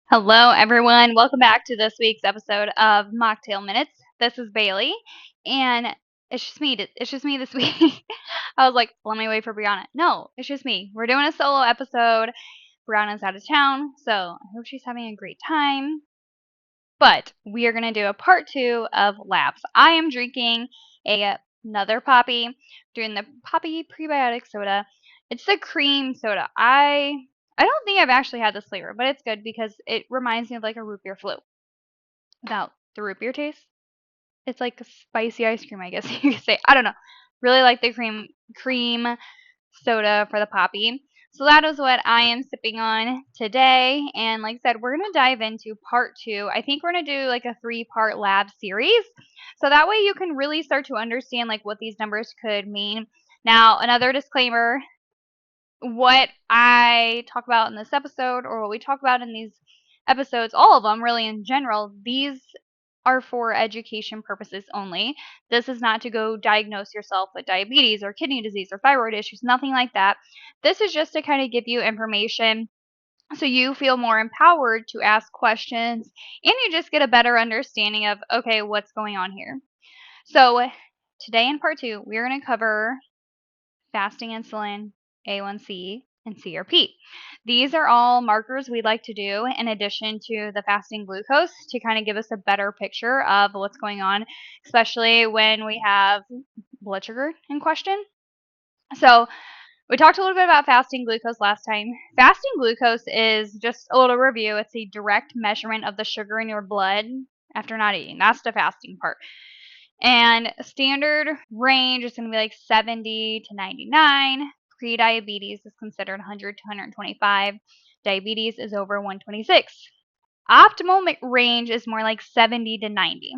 Hello, everyone. Welcome back to this week's episode of Mocktail Minutes. This is Bailey, and it's just me. It's just me this week. I was like, let me wait for Brianna. No, it's just me. We're doing a solo episode. Brianna's out of town, so I hope she's having a great time. But we are going to do a part 2 of labs. I am drinking another Poppy, doing the Poppy prebiotic soda. It's the cream soda. I don't think I've actually had this flavor, but it's good because it reminds me of like a root beer float without the root beer taste. It's like a spicy ice cream, I guess you could say. I don't know. Really like the cream soda for the Poppy. So that is what I am sipping on today. And like I said, we're going to dive into part 2. I think we're going to do like a 3-part lab series. So that way you can really start to understand like what these numbers could mean. Now, another disclaimer, what I talk about in this episode or what we talk about in these episodes, all of them really in general, these are for education purposes only. This is not to go diagnose yourself with diabetes or kidney disease or thyroid issues, nothing like that. This is just to kind of give you information so you feel more empowered to ask questions and you just get a better understanding of, okay, what's going on here. So today in part 2, we're going to cover fasting insulin, A1c, and CRP. These are all markers we'd like to do in addition to the fasting glucose to kind of give us a better picture of what's going on, especially when we have blood sugar in question. So we talked a little bit about fasting glucose last time. Fasting glucose is just a little review. It's a direct measurement of the sugar in your blood after not eating. That's the fasting part. And standard range is going to be like 70 to 99. Pre-diabetes is considered 100 to 125. Diabetes is over 126. Optimal range is more like 70 to 90.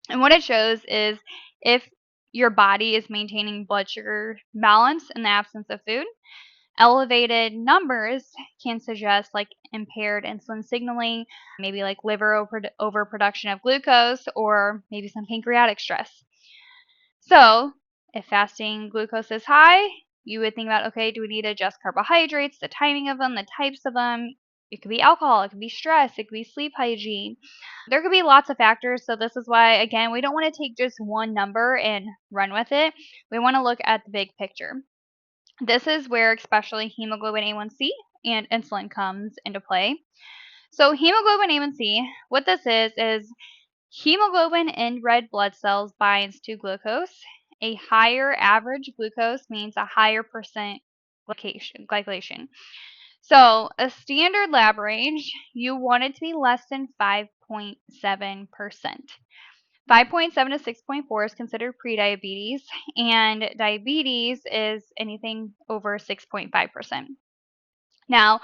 And what it shows is if your body is maintaining blood sugar balance in the absence of food. Elevated numbers can suggest like impaired insulin signaling, maybe like liver overproduction of glucose, or maybe some pancreatic stress. So if fasting glucose is high, you would think about, okay, do we need to adjust carbohydrates, the timing of them, the types of them? It could be alcohol, it could be stress, it could be sleep hygiene. There could be lots of factors. So this is why, again, we don't want to take just one number and run with it. We want to look at the big picture. This is where especially hemoglobin A1c and insulin comes into play. So hemoglobin A1c, what this is hemoglobin in red blood cells binds to glucose. A higher average glucose means a higher percent glycation. So a standard lab range, you want it to be less than 5.7%. 5.7 to 6.4 is considered prediabetes, and diabetes is anything over 6.5%. Now,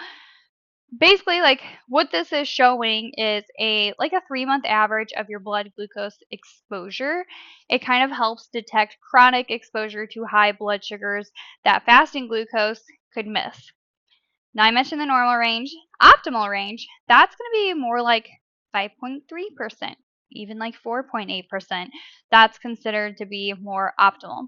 basically, like what this is showing is a 3-month average of your blood glucose exposure. It kind of helps detect chronic exposure to high blood sugars that fasting glucose could miss. Now, I mentioned the normal range. Optimal range, that's going to be more like 5.3%, even like 4.8%. That's considered to be more optimal.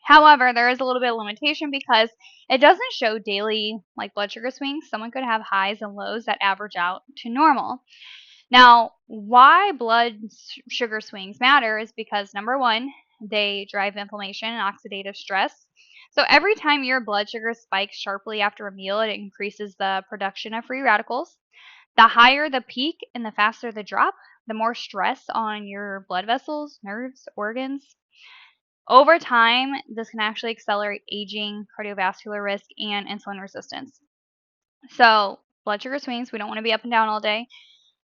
However, there is a little bit of limitation because it doesn't show daily like blood sugar swings. Someone could have highs and lows that average out to normal. Now, why blood sugar swings matter is because number one, they drive inflammation and oxidative stress. So every time your blood sugar spikes sharply after a meal, it increases the production of free radicals. The higher the peak and the faster the drop, the more stress on your blood vessels, nerves, organs. Over time, this can actually accelerate aging, cardiovascular risk, and insulin resistance. So blood sugar swings, we don't want to be up and down all day.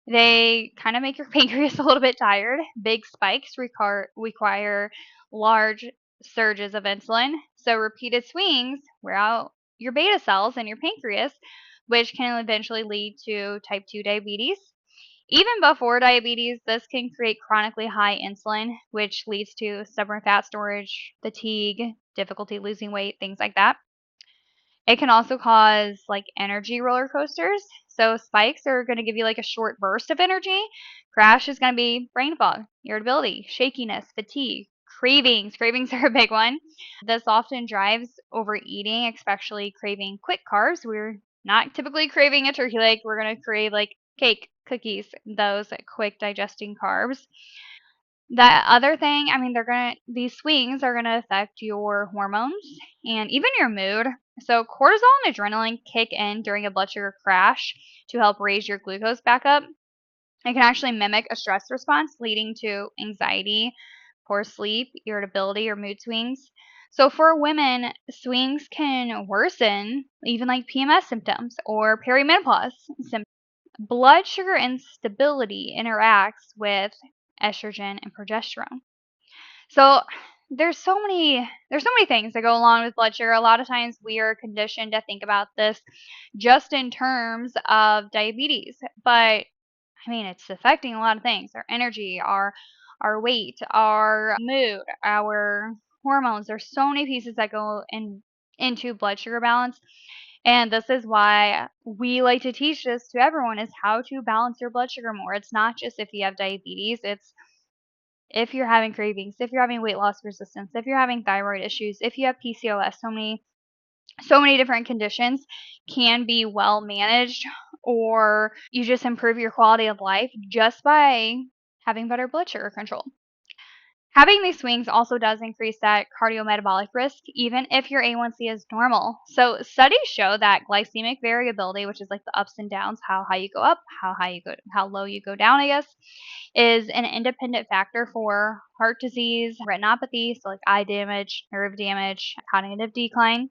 They kind of make your pancreas a little bit tired. Big spikes require large surges of insulin. So repeated swings wear out your beta cells in your pancreas, which can eventually lead to type 2 diabetes. Even before diabetes, this can create chronically high insulin, which leads to stubborn fat storage, fatigue, difficulty losing weight, things like that. It can also cause like energy roller coasters. So spikes are going to give you like a short burst of energy. Crash is going to be brain fog, irritability, shakiness, fatigue, cravings. Cravings are a big one. This often drives overeating, especially craving quick carbs. We're not typically craving a turkey leg. We're going to crave like cake, cookies, those quick digesting carbs. The other thing, I mean, these swings are gonna affect your hormones and even your mood. So cortisol and adrenaline kick in during a blood sugar crash to help raise your glucose back up. It can actually mimic a stress response, leading to anxiety, poor sleep, irritability, or mood swings. So for women, swings can worsen even like PMS symptoms or perimenopause symptoms. Blood sugar instability interacts with estrogen and progesterone. So there's so many things that go along with blood sugar. A lot of times we are conditioned to think about this just in terms of diabetes, but I mean it's affecting a lot of things. Our energy, our weight, our mood, our hormones. There's so many pieces that go into blood sugar balance. And this is why we like to teach this to everyone is how to balance your blood sugar more. It's not just if you have diabetes, it's if you're having cravings, if you're having weight loss resistance, if you're having thyroid issues, if you have PCOS, so many different conditions can be well managed, or you just improve your quality of life just by having better blood sugar control. Having these swings also does increase that cardiometabolic risk, even if your A1c is normal. So studies show that glycemic variability, which is like the ups and downs, how high you go up, how low you go down, I guess, is an independent factor for heart disease, retinopathy, so like eye damage, nerve damage, cognitive decline.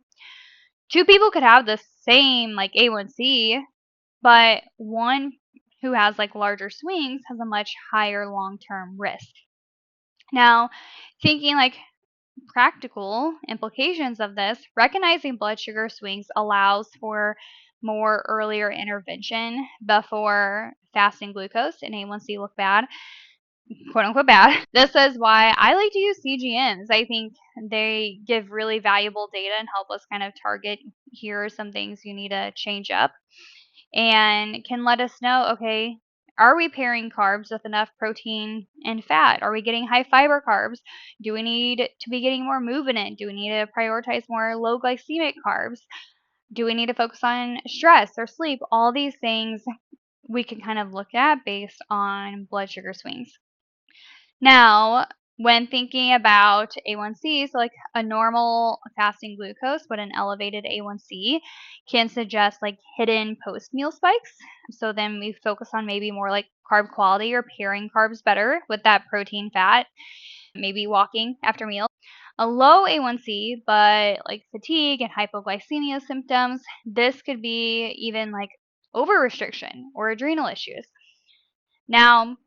Two people could have the same like A1c, but one who has like larger swings has a much higher long-term risk. Now, thinking like practical implications of this, recognizing blood sugar swings allows for more earlier intervention before fasting glucose and A1c look bad, quote unquote bad. This is why I like to use CGMs. I think they give really valuable data and help us kind of target here are some things you need to change up and can let us know, okay, are we pairing carbs with enough protein and fat? Are we getting high fiber carbs? Do we need to be getting more movement in? Do we need to prioritize more low glycemic carbs? Do we need to focus on stress or sleep? All these things we can kind of look at based on blood sugar swings. Now, when thinking about A1C, so like a normal fasting glucose but an elevated A1C can suggest like hidden post meal spikes. So then we focus on maybe more like carb quality or pairing carbs better with that protein fat, maybe walking after meals. A low A1C, but like fatigue and hypoglycemia symptoms, this could be even like over restriction or adrenal issues. Now,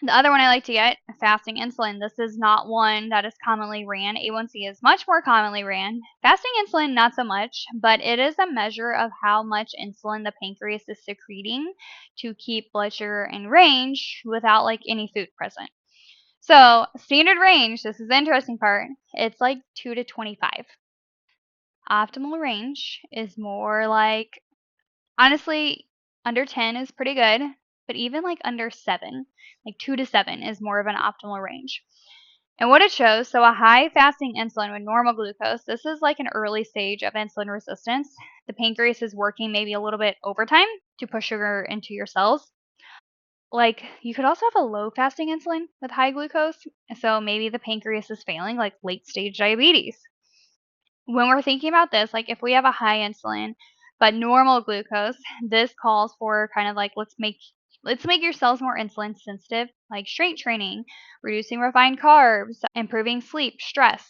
the other one I like to get, fasting insulin. This is not one that is commonly ran. A1c is much more commonly ran. Fasting insulin, not so much, but it is a measure of how much insulin the pancreas is secreting to keep blood sugar in range without like any food present. So standard range, this is the interesting part, it's like 2 to 25. Optimal range is more like, honestly, under 10 is pretty good, but even like under 7, like 2 to 7 is more of an optimal range. And what it shows, so a high fasting insulin with normal glucose, this is like an early stage of insulin resistance. The pancreas is working maybe a little bit overtime to push sugar into your cells. Like you could also have a low fasting insulin with high glucose, so maybe the pancreas is failing, like late stage diabetes. When we're thinking about this, like if we have a high insulin but normal glucose, this calls for kind of like let's make your cells more insulin sensitive, like strength training, reducing refined carbs, improving sleep, stress.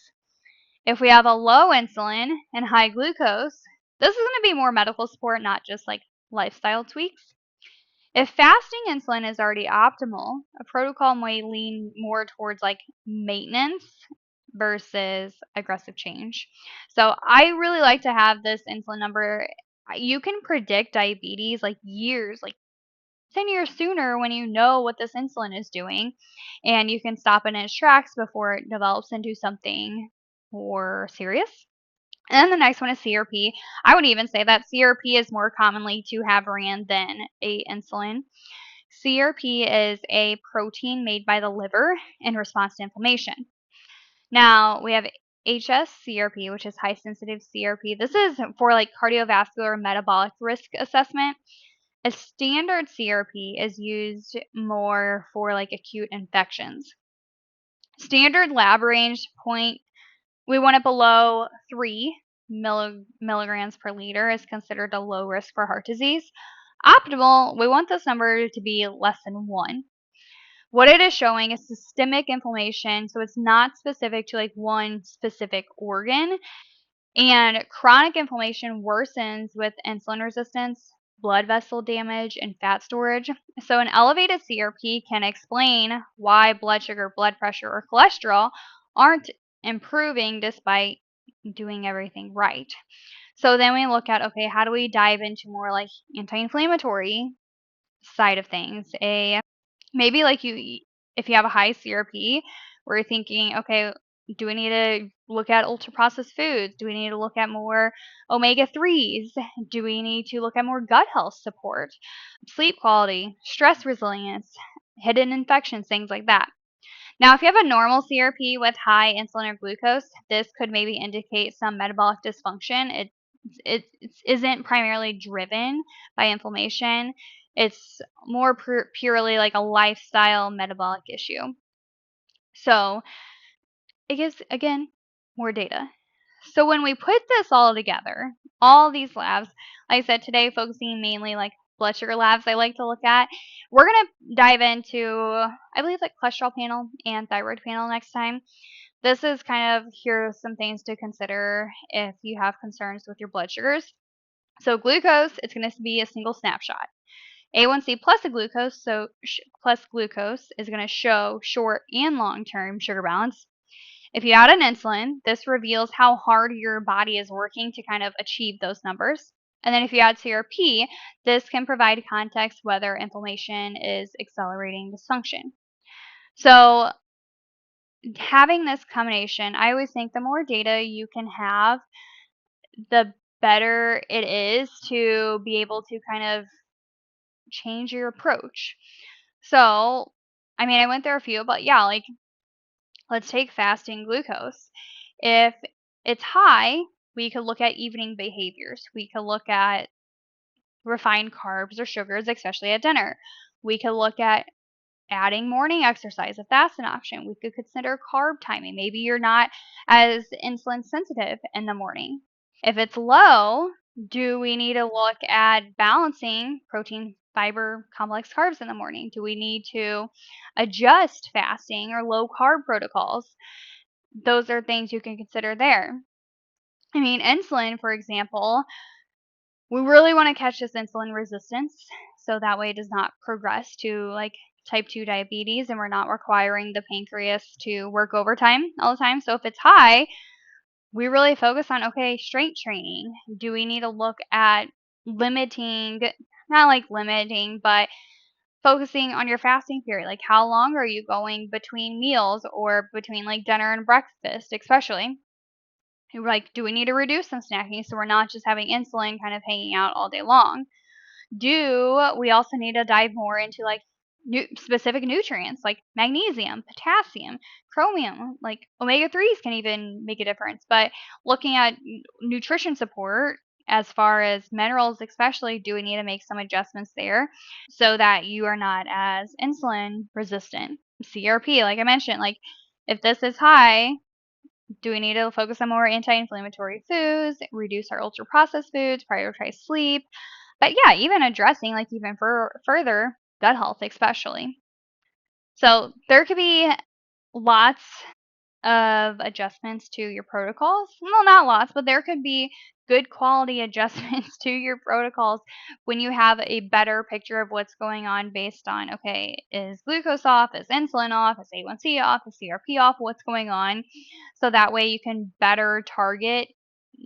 If we have a low insulin and high glucose, this is going to be more medical support, not just like lifestyle tweaks. If fasting insulin is already optimal, a protocol might lean more towards like maintenance versus aggressive change. So I really like to have this insulin number. You can predict diabetes like years, like 10 years sooner when you know what this insulin is doing, and you can stop it in its tracks before it develops into something more serious. And then the next one is CRP. I would even say that CRP is more commonly to have ran than a insulin. CRP is a protein made by the liver in response to inflammation. Now, we have HSCRP, which is high sensitive CRP. This is for like cardiovascular metabolic risk assessment. A standard CRP is used more for like acute infections. Standard lab range point, we want it below 3 milligrams per liter is considered a low risk for heart disease. Optimal, we want this number to be less than 1. What it is showing is systemic inflammation, so it's not specific to like one specific organ. And chronic inflammation worsens with insulin resistance, blood vessel damage, and fat storage. So an elevated CRP can explain why blood sugar, blood pressure, or cholesterol aren't improving despite doing everything right. So then we look at, okay, how do we dive into more like anti-inflammatory side of things? Maybe like if you have a high CRP, we're thinking, okay, do we need to look at ultra processed foods? Do we need to look at more omega 3s? Do we need to look at more gut health support, sleep quality, stress resilience, hidden infections, things like that? Now, if you have a normal CRP with high insulin or glucose, this could maybe indicate some metabolic dysfunction. It isn't primarily driven by inflammation. It's more purely like a lifestyle metabolic issue. So it gives, again, more data. So when we put this all together, all these labs, like I said today, focusing mainly like blood sugar labs I like to look at, we're going to dive into, I believe, like cholesterol panel and thyroid panel next time. This is kind of, here are some things to consider if you have concerns with your blood sugars. So glucose, it's going to be a single snapshot. A1c plus a glucose, so plus glucose is going to show short and long-term sugar balance. If you add an insulin, this reveals how hard your body is working to kind of achieve those numbers. And then if you add CRP, this can provide context whether inflammation is accelerating dysfunction. So having this combination, I always think the more data you can have, the better it is to be able to kind of change your approach. So, I mean, I went through a few, but yeah, like let's take fasting glucose. If it's high, we could look at evening behaviors. We could look at refined carbs or sugars, especially at dinner. We could look at adding morning exercise if that's an option. We could consider carb timing. Maybe you're not as insulin sensitive in the morning. If it's low, do we need to look at balancing protein, fiber, complex carbs in the morning? Do we need to adjust fasting or low carb protocols? Those are things you can consider there. I mean, insulin, for example, we really want to catch this insulin resistance so that way it does not progress to like type 2 diabetes and we're not requiring the pancreas to work overtime all the time. So if it's high, we really focus on, okay, strength training. Do we need to look at limiting, not like limiting, but focusing on your fasting period? Like how long are you going between meals or between like dinner and breakfast, especially? Like, do we need to reduce some snacking so we're not just having insulin kind of hanging out all day long? Do we also need to dive more into like specific nutrients like magnesium, potassium, chromium, like omega 3s can even make a difference. But looking at nutrition support as far as minerals, especially, do we need to make some adjustments there so that you are not as insulin resistant? CRP, like I mentioned, like if this is high, do we need to focus on more anti-inflammatory foods, reduce our ultra processed foods, prioritize sleep? But yeah, even addressing like even further gut health, especially. So there could be lots of adjustments to your protocols. Well, not lots, but there could be good quality adjustments to your protocols when you have a better picture of what's going on based on, okay, is glucose off, is insulin off, is A1c off, is CRP off, what's going on? So that way you can better target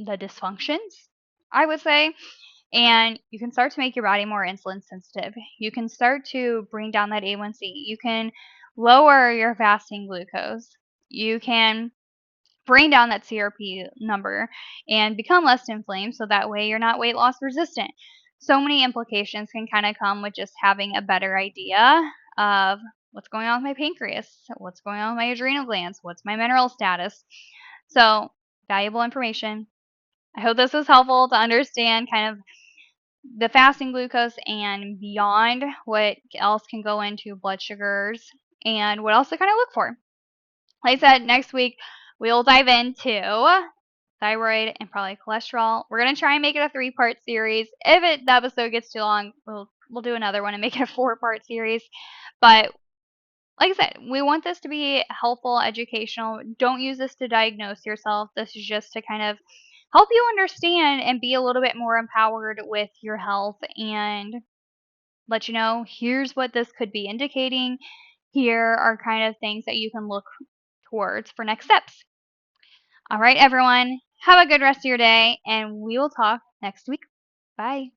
the dysfunctions, I would say. And you can start to make your body more insulin sensitive. You can start to bring down that A1c. You can lower your fasting glucose. You can bring down that CRP number and become less inflamed so that way you're not weight loss resistant. So many implications can kind of come with just having a better idea of what's going on with my pancreas, what's going on with my adrenal glands, what's my mineral status. So, valuable information. I hope this was helpful to understand kind of the fasting glucose and beyond, what else can go into blood sugars and what else to kind of look for. Like I said, next week we'll dive into thyroid and probably cholesterol. We're going to try and make it a 3-part series. If the episode gets too long, we'll do another one and make it a 4-part series. But like I said, we want this to be helpful, educational. Don't use this to diagnose yourself. This is just to kind of help you understand and be a little bit more empowered with your health and let you know, here's what this could be indicating. Here are kind of things that you can look towards for next steps. All right, everyone. Have a good rest of your day, and we will talk next week. Bye.